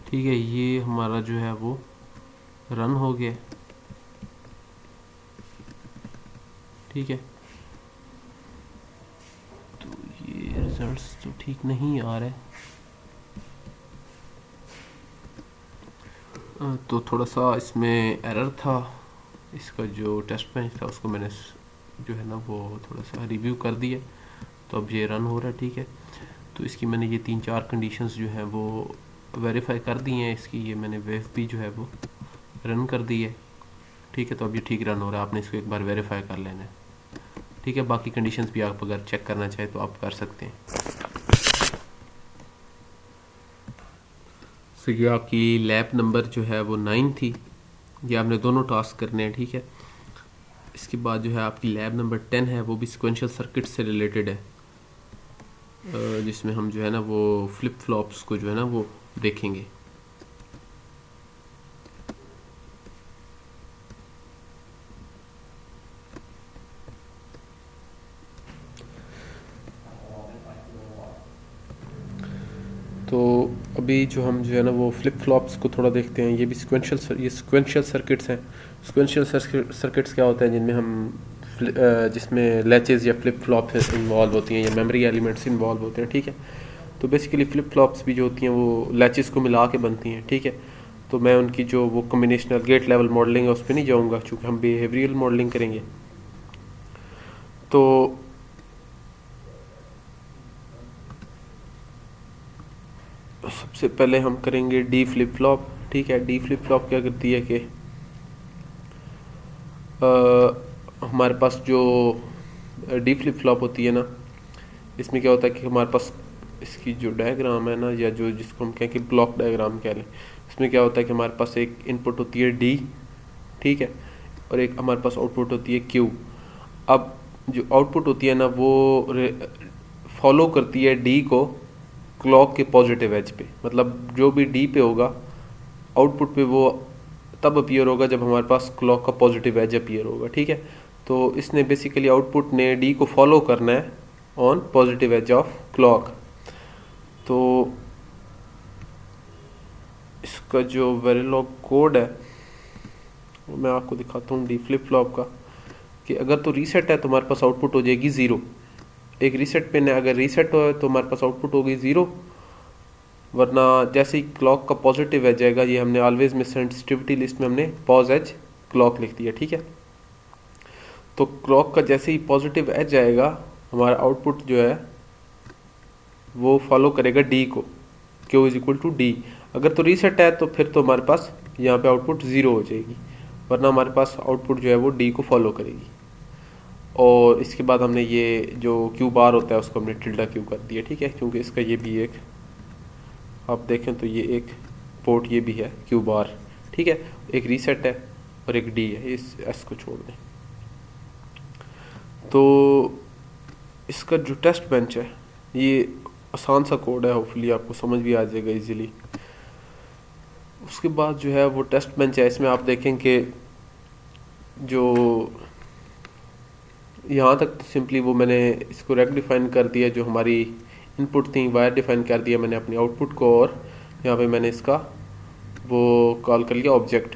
ठीक है, ये हमारा जो है वो रन हो गया, ठीक है। तो ये रिजल्ट्स तो ठीक नहीं आ रहे, तो थोड़ा सा इसमें एरर था। इसका जो टेस्ट बेंच था उसको मैंने जो है ना वो थोड़ा सा रिव्यू कर दिया, तो अब ये रन हो रहा है, ठीक है। तो इसकी मैंने ये 3-4 कंडीशंस जो हैं वो वेरीफाई कर दी हैं, इसकी ये मैंने वेव भी जो है वो रन कर दी है, ठीक है। तो अब ये ठीक रन हो रहा है, आपने इसको एक बार वेरीफाई कर लेना है, ठीक है। बाकी कंडीशंस भी आप अगर चेक करना चाहें तो आप कर सकते हैं। तो ये आपकी लैब नंबर जो है वो 9 थी, ये आपने दोनों टास्क करने हैं, ठीक है। इसके बाद जो है आपकी लैब नंबर 10 है, वो भी सिक्वेंशियल सर्किट से रिलेटेड है, जिसमें हम जो है ना वो फ्लिप फ्लॉप्स को जो है ना वो देखेंगे। तो अभी जो हम जो है ना वो फ्लिप फ्लॉप्स को थोड़ा देखते हैं। ये भी सिक्वेंशियल सर्किट्स हैं। सिक्वेंशियल सर्किट्स क्या होते हैं, जिनमें हम जिसमें लैचेस या फ्लिप फ्लॉप इन्वॉल्व होती हैं या मेमोरी एलिमेंट्स इन्वॉल्व होते हैं, ठीक है। तो बेसिकली फ्लिप फ्लॉप्स भी जो होती हैं वो लैचेस को मिला के बनती हैं, ठीक है। तो मैं उनकी जो वो कम्बिनेशनल गेट लेवल मॉडलिंग है उस पर नहीं जाऊँगा, चूँकि हम बिहेवियरल मॉडलिंग करेंगे। तो सबसे पहले हम करेंगे डी फ्लिप फ्लॉप, ठीक है। डी फ्लिप फ्लॉप क्या करती है कि हमारे पास जो डी फ्लिप फ्लॉप होती है ना, इसमें क्या होता है कि हमारे पास इसकी जो डायग्राम है ना, या जो जिसको हम कहें कि ब्लॉक डायग्राम कह लें, इसमें क्या होता है कि हमारे पास एक इनपुट होती है डी, ठीक है, और एक हमारे पास आउटपुट होती है क्यू। अब जो आउटपुट होती है ना वो फॉलो करती है डी को क्लॉक के पॉजिटिव एज पे। मतलब जो भी डी पे होगा आउटपुट पे वो तब अपीयर होगा जब हमारे पास क्लॉक का पॉजिटिव एज अपीयर होगा, ठीक है। तो इसने बेसिकली आउटपुट ने डी को फॉलो करना है on positive edge of clock. तो इसका जो वेरिलॉग कोड है वो मैं आपको दिखाता हूँ डी फ्लिप फ्लॉप का, कि अगर तो रीसेट है तो हमारे पास आउटपुट हो जाएगी 0। एक रीसेट पिन है, अगर रीसेट हो तो हमारे पास आउटपुट होगी 0, वरना जैसे ही क्लॉक का पॉजिटिव एज आएगा, ये हमने ऑलवेज में सेंसिटिविटी लिस्ट में हमने पॉज एज क्लॉक लिख दिया, ठीक है। तो क्लॉक का जैसे ही पॉजिटिव एज आएगा हमारा आउटपुट जो है वो फॉलो करेगा डी को, Q is equal to D. अगर तो रीसेट है तो फिर तो हमारे पास यहाँ पे आउटपुट 0 हो जाएगी, वरना हमारे पास आउटपुट जो है वो डी को फॉलो करेगी। और इसके बाद हमने ये जो क्यू बार होता है उसको हमने टिल्डा क्यू कर दिया, ठीक है, क्योंकि इसका ये भी एक आप देखें तो ये एक पोर्ट ये भी है क्यू बार, ठीक है। एक रीसेट है और एक डी है, इस एस को छोड़ दें। तो इसका जो टेस्ट बेंच है ये आसान सा कोड है, होपफुली आपको समझ भी आ जाएगा इजीली। उसके बाद जो है वो टेस्ट बेंच है, इसमें आप देखें कि जो यहाँ तक तो सिंपली वो मैंने इसको रेक्ट डिफाइन कर दिया, जो हमारी इनपुट थी वायर डिफाइन कर दिया मैंने अपनी आउटपुट को, और यहाँ पे मैंने इसका वो कॉल कर लिया ऑब्जेक्ट।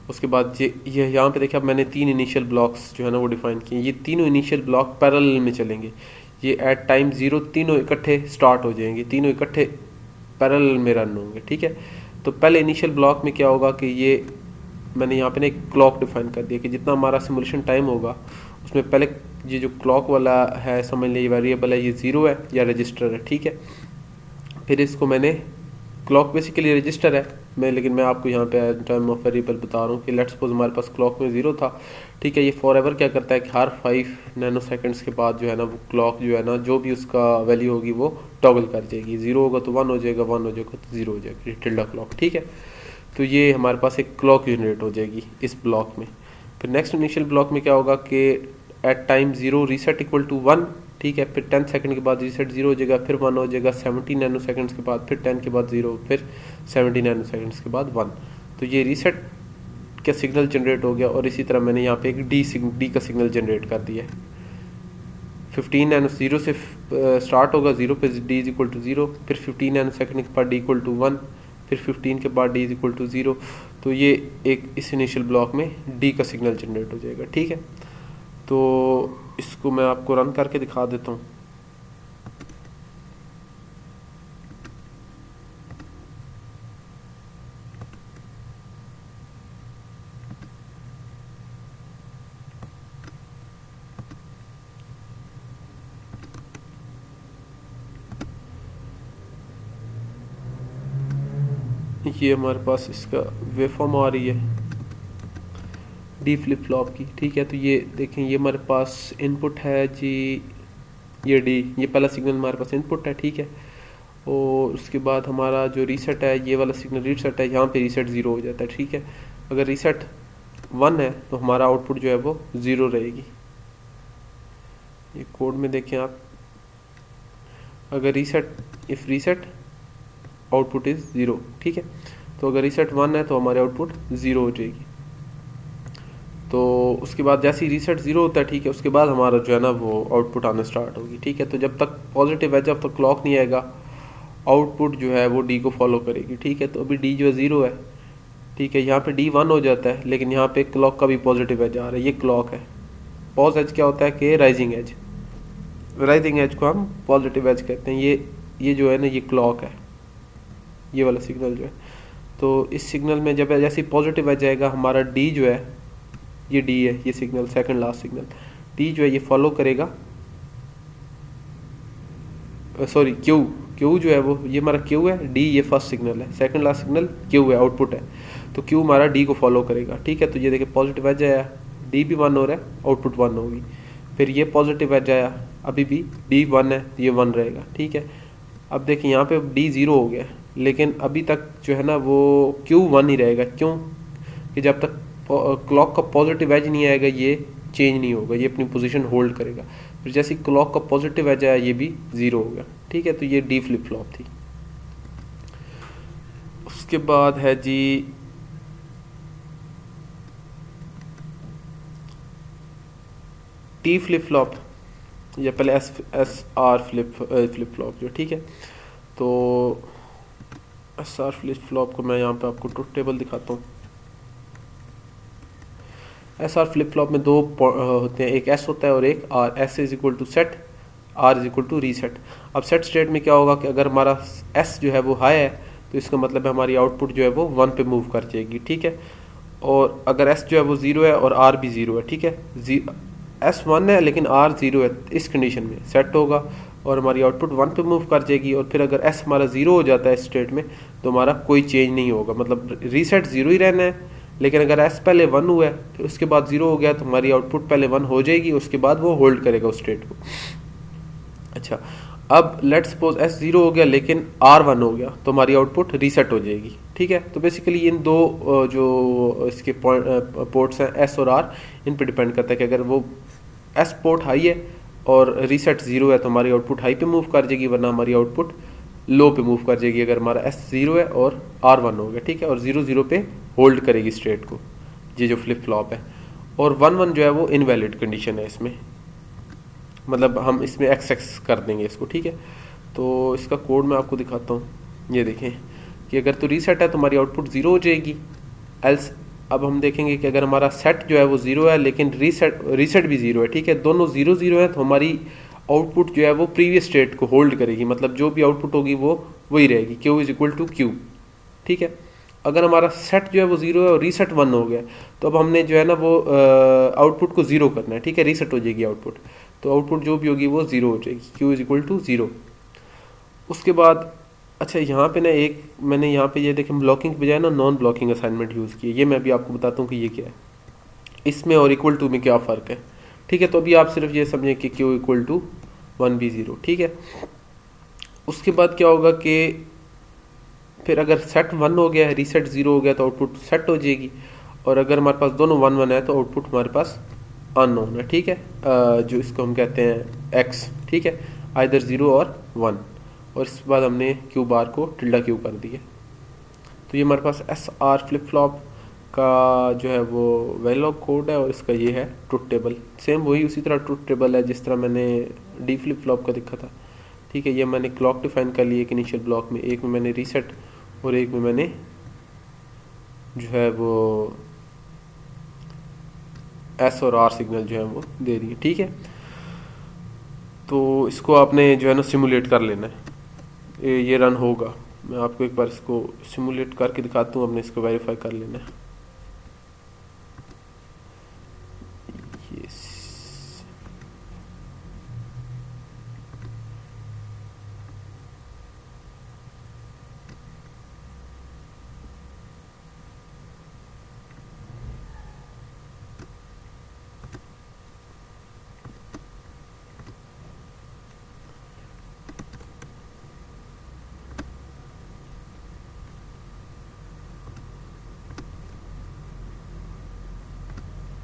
उसके बाद ये यहाँ पे देखिए अब मैंने 3 इनिशियल ब्लॉक्स जो है ना वो डिफाइन किए। ये तीनों इनिशियल ब्लॉक पैरेलल में चलेंगे, ये एट टाइम 0 तीनों इकट्ठे स्टार्ट हो जाएंगे, तीनों इकट्ठे पैरेलल में रन होंगे, ठीक है। तो पहले इनिशियल ब्लॉक में क्या होगा कि ये मैंने यहाँ पे ना एक क्लॉक डिफाइन कर दिया कि जितना हमारा सिमुलेशन टाइम होगा उसमें पहले ये जो क्लॉक वाला है समझ लीजिए वेरिएबल है, ये 0 है या रजिस्टर है, ठीक है। फिर इसको मैंने क्लॉक बेसिकली रजिस्टर है मैं, लेकिन मैं आपको यहाँ पे टाइम ऑफ वेरिएबल बता रहा हूँ कि लेट्स सपोज हमारे पास क्लॉक में 0 था, ठीक है। ये फॉर एवर क्या करता है कि हर 5 नैनो सेकेंड्स के बाद जो है ना वो क्लॉक जो है ना जो भी उसका वैल्यू होगी वो टॉगल कर जाएगी। 0 होगा तो 1 हो जाएगा, 1 हो जाएगा तो 0 हो जाएगा, टिल्डा क्लॉक, ठीक है। तो ये हमारे पास एक क्लॉक जनरेट हो जाएगी इस ब्लॉक में। फिर नेक्स्ट इनिशियल ब्लॉक में क्या होगा कि at time 0 reset equal to 1, ठीक है। फिर 10 सेकंड के बाद रीसेट 0 हो जाएगा, फिर 1 हो जाएगा 70 नैनो सेकंड्स के बाद, फिर 10 के बाद 0, फिर 70 नैनो सेकंड्स के बाद 1। तो ये रीसेट का सिग्नल जनरेट हो गया। और इसी तरह मैंने यहाँ पे एक डी का सिग्नल जनरेट कर दिया है। 15 नैनो 0 से स्टार्ट होगा, 0 पे डी इज इक्वल टू 0, फिर 15 नैनो सेकंड के बाद डी इक्वल टू 1, फिर 15 के बाद डी इज इक्वल टू 0। तो ये एक इस इनिशियल ब्लॉक में डी का सिग्नल जनरेट हो जाएगा, ठीक है। तो इसको मैं आपको रन करके दिखा देता हूँ। ये हमारे पास इसका वेवफॉर्म आ रही है डी फ्लिप फ्लॉप की, ठीक है। तो ये देखें ये हमारे पास इनपुट है जी, ये डी, ये पहला सिग्नल हमारे पास इनपुट है, ठीक है। और उसके बाद हमारा जो रीसेट है ये वाला सिग्नल रीसेट है, यहाँ पे रीसेट 0 हो जाता है, ठीक है। अगर रीसेट 1 है तो हमारा आउटपुट जो है वो 0 रहेगी। ये कोड में देखें आप, अगर reset if reset output is 0, ठीक है। तो अगर रीसेट 1 है तो हमारे आउटपुट 0 हो जाएगी। तो उसके बाद जैसे ही रीसेट 0 होता है, ठीक है, उसके बाद हमारा जो है ना वो आउटपुट आना स्टार्ट होगी, ठीक है। तो जब तक पॉजिटिव है, जब तक क्लॉक नहीं आएगा आउटपुट जो है वो डी को फॉलो करेगी, ठीक है। तो अभी डी जो है 0 है, ठीक है। यहाँ पे डी 1 हो जाता है, लेकिन यहाँ पे क्लॉक का भी पॉजिटिव एज आ रहा है, ये क्लॉक है। पॉज एज क्या होता है कि राइजिंग एज, राइजिंग एज को हम पॉजिटिव एज कहते हैं। ये जो है ना ये क्लॉक है, ये वाला सिग्नल जो है। तो इस सिग्नल में जब जैसे पॉजिटिव एज आएगा हमारा डी जो है, ये डी है, ये signal second last signal, D जो है ये फॉलो करेगा, सॉरी क्यू जो है वो ये हमारा क्यू है, डी ये फर्स्ट सिग्नल है, सेकंड लास्ट सिग्नल क्यू है, आउटपुट है। तो क्यू हमारा डी को फॉलो करेगा, ठीक है। तो ये देखिए पॉजिटिव एज आया, डी भी 1 हो रहा है, आउटपुट 1 होगी। फिर ये पॉजिटिव एज आया, अभी भी डी 1 है, ये 1 रहेगा, ठीक है। अब देखिए यहाँ पे डी 0 हो गया, लेकिन अभी तक जो है ना वो क्यू 1 ही रहेगा। क्यों कि जब तक क्लॉक का पॉजिटिव एज नहीं आएगा ये चेंज नहीं होगा, ये अपनी पोजीशन होल्ड करेगा। फिर जैसे क्लॉक का पॉजिटिव एज आया ये भी 0 हो गया, ठीक है। तो ये डी फ्लिप फ्लॉप थी। उसके बाद है जी टी फ्लिप फ्लॉप, या पहले एस आर फ्लिप फ्लॉप जो, ठीक है। तो एस आर फ्लिप फ्लॉप को मैं यहाँ पे आपको ट्रुथ टेबल दिखाता हूँ। एस आर फ्लिप फ्लॉप में दो होते हैं, एक एस होता है और एक R. S is equal to set, R is equal to reset. अब सेट स्टेट में क्या होगा कि अगर हमारा एस जो है वो हाई है तो इसका मतलब है हमारी आउटपुट जो है वो 1 पे मूव कर जाएगी, ठीक है। और अगर एस जो है वो 0 है और आर भी 0 है, ठीक है। एस 1 है लेकिन आर 0 है, इस कंडीशन में सेट होगा और हमारी आउटपुट 1 पे मूव कर जाएगी। और फिर अगर एस हमारा 0 हो जाता है इस स्टेट में तो हमारा कोई चेंज नहीं होगा, मतलब रीसेट 0 ही रहना है। लेकिन अगर एस पहले 1 हुआ है फिर उसके बाद 0 हो गया तो हमारी आउटपुट पहले 1 हो जाएगी, उसके बाद वो होल्ड करेगा उस स्टेट को। अच्छा, अब लेट्स सपोज एस 0 हो गया लेकिन आर 1 हो गया तो हमारी आउटपुट रीसेट हो जाएगी, ठीक है। तो बेसिकली इन दो जो इसके पोर्ट्स हैं एस और आर, इन पे डिपेंड करता है कि अगर वो एस पोर्ट हाई है और रीसेट 0 है तो हमारी आउटपुट हाई पे मूव कर जाएगी, वरना हमारी आउटपुट लो पे मूव कर जाएगी अगर हमारा एस 0 है और आर 1 हो गया, ठीक है। और 0 0 पे होल्ड करेगी स्टेट को, ये जो फ्लिप फ्लॉप है। और 1 1 जो है वो इनवैलिड कंडीशन है इसमें, मतलब हम इसमें एक्स कर देंगे इसको, ठीक है। तो इसका कोड मैं आपको दिखाता हूँ। ये देखें कि अगर तो रीसेट है तो हमारी आउटपुट 0 हो जाएगी। एल्स अब हम देखेंगे कि अगर हमारा सेट जो है वो 0 है लेकिन रीसेट भी 0 है, ठीक है, दोनों 0 0 है तो हमारी आउटपुट जो है वो प्रीवियस स्टेट को होल्ड करेगी, मतलब जो भी आउटपुट होगी वो वही रहेगी, Q is equal to Q, ठीक है। अगर हमारा सेट जो है वो 0 है और रीसेट 1 हो गया तो अब हमने जो है ना वो आउटपुट को 0 करना है, ठीक है। रीसेट हो जाएगी आउटपुट, तो आउटपुट जो भी होगी वो 0 हो जाएगी, Q इज इक्वल टू 0। उसके बाद अच्छा यहाँ पे ना एक मैंने यहाँ पे ये देखें ब्लॉकिंग के बजाय ना नॉन ब्लॉकिंग असाइनमेंट यूज़ की है। ये मैं भी आपको बताता हूँ कि ये क्या है, इसमें और इक्वल टू में क्या फ़र्क है, ठीक है। तो अभी आप सिर्फ ये समझें कि Q इक्वल टू 1 भी 0, ठीक है। उसके बाद क्या होगा कि फिर अगर सेट 1 हो गया है, रीसेट 0 हो गया तो आउटपुट सेट हो जाएगी। और अगर हमारे पास दोनों 1 1 है तो आउटपुट हमारे पास अननोन है, ठीक है। जो इसको हम कहते हैं x, ठीक है, आइदर 0 और 1। और इसके बाद हमने Q बार को टिल्डा Q कर दिया। तो ये हमारे पास एस आर फ्लिप फ्लॉप का जो है वो वेलॉग कोड है और इसका ये है ट्रुथ टेबल। सेम वही उसी तरह ट्रुथ टेबल है जिस तरह मैंने डी फ्लिप फ्लॉप का दिखा था, ठीक है। ये मैंने क्लॉक डिफाइन कर ली एक इनिशियल ब्लॉक में, एक में मैंने रीसेट और एक में मैंने जो है वो एस और आर सिग्नल जो है वो दे दिए, ठीक है। तो इसको आपने जो है ना सिमुलेट कर लेना है, ये रन होगा। मैं आपको एक बार इसको सिमुलेट करके दिखाता हूँ, आपने इसको वेरीफाई कर लेना है।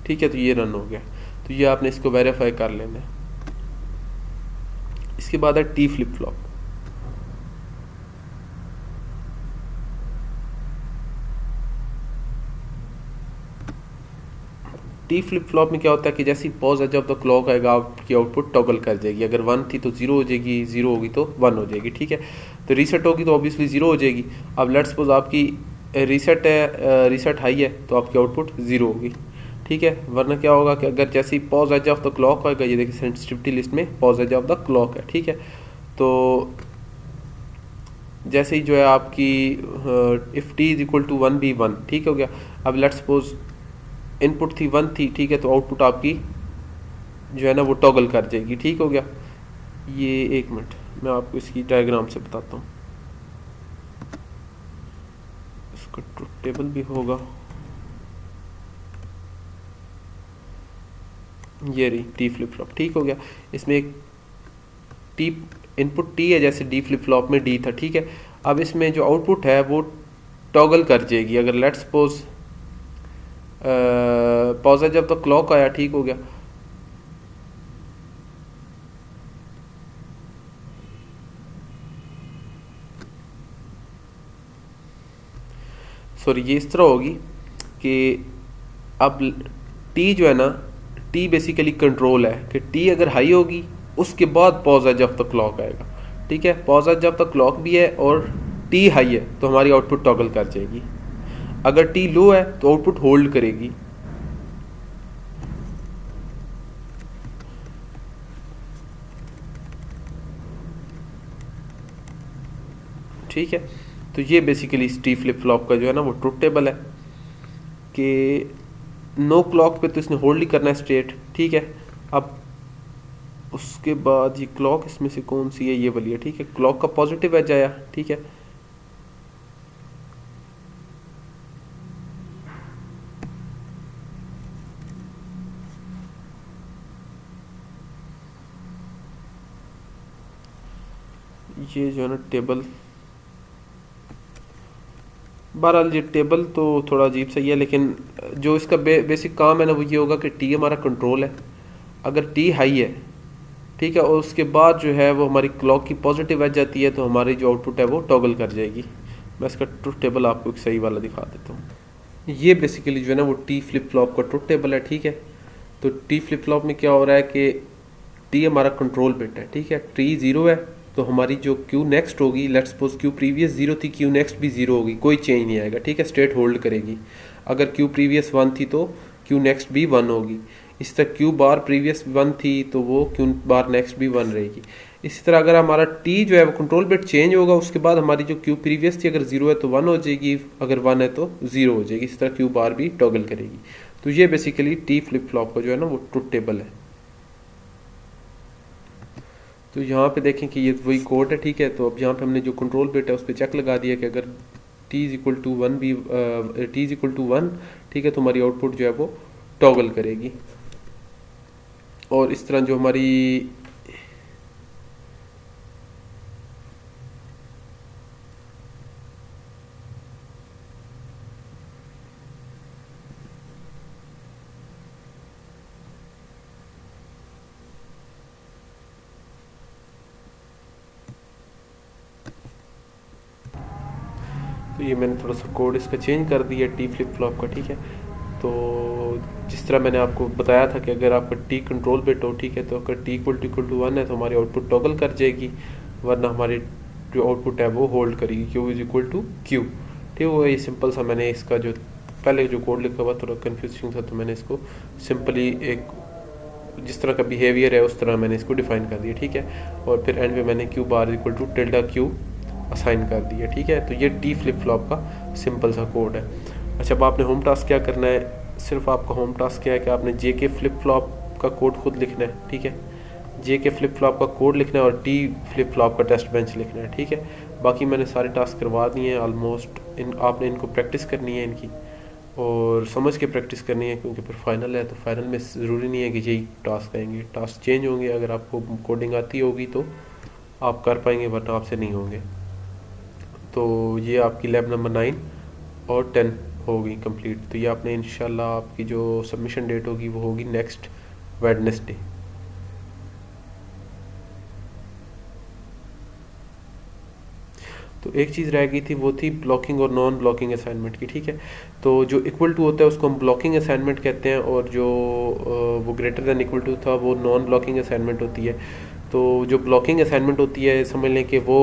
ठीक है, तो ये रन हो गया। तो ये आपने इसको वेरीफाई कर लेना है। इसके बाद है T flip flop. T flip flop में क्या होता है कि जैसे ही पॉज है जब तो क्लॉक आएगा आपकी आउटपुट टॉगल कर जाएगी। अगर 1 थी तो 0 हो जाएगी, 0 होगी तो 1 हो जाएगी, ठीक है। तो रीसेट होगी तो ऑब्वियसली 0 हो जाएगी। अब लेट्स सपोज आपकी रीसेट है, रीसेट हाई है तो आपकी आउटपुट 0 होगी, ठीक है। वरना क्या होगा कि अगर जैसे ही pos edge of the clock होगा, ये देखिए सेंसिटिविटी लिस्ट में pos edge of the clock है, ठीक है। तो जैसे ही जो है आपकी if T is equal to 1 भी 1, ठीक हो गया। अब लेट्स सपोज इनपुट थी 1 थी, ठीक है, तो आउटपुट आपकी जो है ना वो टॉगल कर जाएगी, ठीक हो गया। ये एक मिनट मैं आपको इसकी डायग्राम से बताता हूँ, इसका ट्रुथ टेबल भी होगा। ये रही टी फ्लिप फ्लॉप, ठीक हो गया। इसमें एक टी इनपुट टी है जैसे डी फ्लिप फ्लॉप में डी था, ठीक है। अब इसमें जो आउटपुट है वो टॉगल कर जाएगी। अगर लेट्स सपोज पॉज जब तो क्लॉक आया, ठीक हो गया, सॉरी ये इस तरह होगी कि अब टी जो है ना, टी बेसिकली कंट्रोल है कि टी अगर हाई होगी उसके बाद पॉज है जब तक क्लॉक आएगा, ठीक है। पॉज है जब तक क्लॉक भी है और टी हाई है तो हमारी आउटपुट टॉगल कर जाएगी। अगर टी लो है तो आउटपुट होल्ड करेगी। ठीक है, तो ये बेसिकली इस टी फ्लिप फ्लॉप का जो है ना वो ट्रुथ टेबल है कि नो क्लॉक पे तो इसने होल्ड ही करना है स्ट्रेट, ठीक है। अब उसके बाद ये क्लॉक इसमें से कौन सी है, ये वाली है, ठीक है। क्लॉक का पॉजिटिव एज आया, ठीक है। ये जो है ना टेबल, बहरहाल ये टेबल तो थोड़ा अजीब सा ही है, लेकिन जो इसका बेसिक काम है ना वो ये होगा कि टी हमारा कंट्रोल है। अगर टी हाई है, ठीक है, और उसके बाद जो है वो हमारी क्लॉक की पॉजिटिव एज जाती है तो हमारी जो आउटपुट है वो टॉगल कर जाएगी। मैं इसका ट्रुथ टेबल आपको एक सही वाला दिखा देता हूँ। ये बेसिकली जो है ना वो टी फ्लिप फ्लॉप का ट्रुथ टेबल है, ठीक है। तो टी फ्लिप फ्लॉप में क्या हो रहा है कि टी हमारा कंट्रोल बिट है, ठीक है। टी ज़ीरो है तो हमारी जो क्यू नेक्स्ट होगी, let's suppose Q previous zero थी, क्यू नेक्स्ट भी ज़ीरो होगी, कोई चेंज नहीं आएगा, ठीक है। स्ट्रेट होल्ड करेगी। अगर क्यू प्रीवियस वन थी तो क्यू नेक्स्ट भी वन होगी। इसी तरह क्यू बार प्रीवियस वन थी तो वो क्यू बार नेक्स्ट भी वन रहेगी। इसी तरह अगर हमारा टी जो है वो कंट्रोल बिट चेंज होगा, उसके बाद हमारी जो क्यू प्रीवियस थी अगर ज़ीरो है तो वन हो जाएगी, अगर वन है तो ज़ीरो हो जाएगी। इसी तरह क्यू बार भी टॉगल करेगी। तो ये बेसिकली टी फ्लिप फ्लॉप का जो है ना वो ट्रुथ टेबल है। तो यहाँ पे देखें कि ये वही कोड है, ठीक है। तो अब यहाँ पे हमने जो कंट्रोल बिट है उस पर चेक लगा दिया कि अगर t is equal to one भी t is equal to one, ठीक है, तो हमारी आउटपुट जो है वो टॉगल करेगी। और इस तरह जो हमारी तो ये मैंने थोड़ा सा कोड इसका चेंज कर दिया टी फ्लिप फ्लॉप का, ठीक है। तो जिस तरह मैंने आपको बताया था कि अगर आपका टी कंट्रोल बिट हो, ठीक है, तो अगर टी इक्वल टू वन है तो हमारी आउटपुट टॉगल कर जाएगी, वरना हमारी जो आउटपुट है वो होल्ड करेगी। Q is equal to Q, ठीक है। वो ये सिंपल सा मैंने इसका जो पहले जो कोड लिखा हुआ थोड़ा कन्फ्यूजिंग था, तो मैंने इसको सिंपली एक जिस तरह का बिहेवियर है उस तरह मैंने इसको डिफाइन कर दिया, ठीक है। और फिर एंड में मैंने Q bar equal to tilde Q assign कर दिया, ठीक है। तो ये टी फ्लिप फ्लॉप का सिंपल सा कोड है। अच्छा, अब आपने होम टास्क क्या करना है, सिर्फ आपका होम टास्क क्या है कि आपने जे के फ्लिप फ्लॉप का कोड खुद लिखना है, ठीक है। जे के फ्लिप फ्लॉप का कोड लिखना है और टी फ्लिप फ्लॉप का टेस्ट बेंच लिखना है, ठीक है। बाकी मैंने सारे टास्क करवा दिए हैं ऑलमोस्ट। आपने इनको प्रैक्टिस करनी है इनकी, और समझ के प्रैक्टिस करनी है, क्योंकि फिर फाइनल है तो फाइनल में ज़रूरी नहीं है कि यही टास्क आएंगे, टास्क चेंज होंगे। अगर आपको कोडिंग आती होगी तो आप कर पाएंगे, वरना आपसे नहीं होंगे। तो ये आपकी लैब नंबर 9 और 10 होगी कंप्लीट। तो ये आपने इंशाल्लाह आपकी जो सबमिशन डेट होगी वो होगी नेक्स्ट वेडनेसडे। तो एक चीज़ रह गई थी, वो थी ब्लॉकिंग और नॉन ब्लॉकिंग असाइनमेंट की, ठीक है। तो जो इक्वल टू होता है उसको हम ब्लॉकिंग असाइनमेंट कहते हैं, और जो वो ग्रेटर दैन इक्वल टू था वो नॉन ब्लॉकिंग असाइनमेंट होती है। तो जो ब्लॉकिंग असाइनमेंट होती है, समझ लें कि वो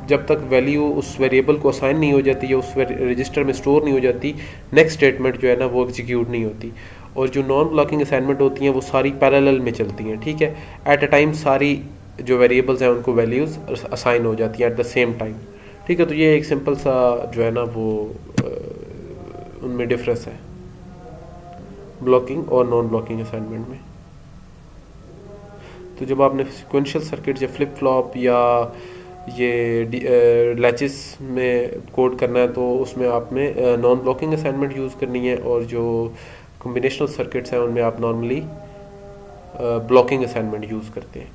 जब तक वैल्यू उस वेरिएबल को असाइन नहीं हो जाती या उस रजिस्टर में स्टोर नहीं हो जाती, नेक्स्ट स्टेटमेंट जो है ना वो एग्जीक्यूट नहीं होती। और जो नॉन ब्लॉकिंग असाइनमेंट होती हैं वो सारी पैरेलल में चलती हैं, ठीक है। एट अ टाइम सारी जो वेरिएबल्स हैं उनको वैल्यूज़ असाइन हो जाती हैं एट द सेम टाइम, ठीक है। तो ये एक सिंपल सा जो है ना वो उनमें डिफरेंस है ब्लॉकिंग और नॉन ब्लॉकिंग असाइनमेंट में। तो जब आपने सिक्वेंशियल सर्किट या फ्लिप फ्लॉप या ये लैचेस में कोड करना है तो उसमें आप में नॉन ब्लॉकिंग असाइनमेंट यूज़ करनी है, और जो कॉम्बिनेशनल सर्किट्स हैं उनमें आप नॉर्मली ब्लॉकिंग असाइनमेंट यूज़ करते हैं।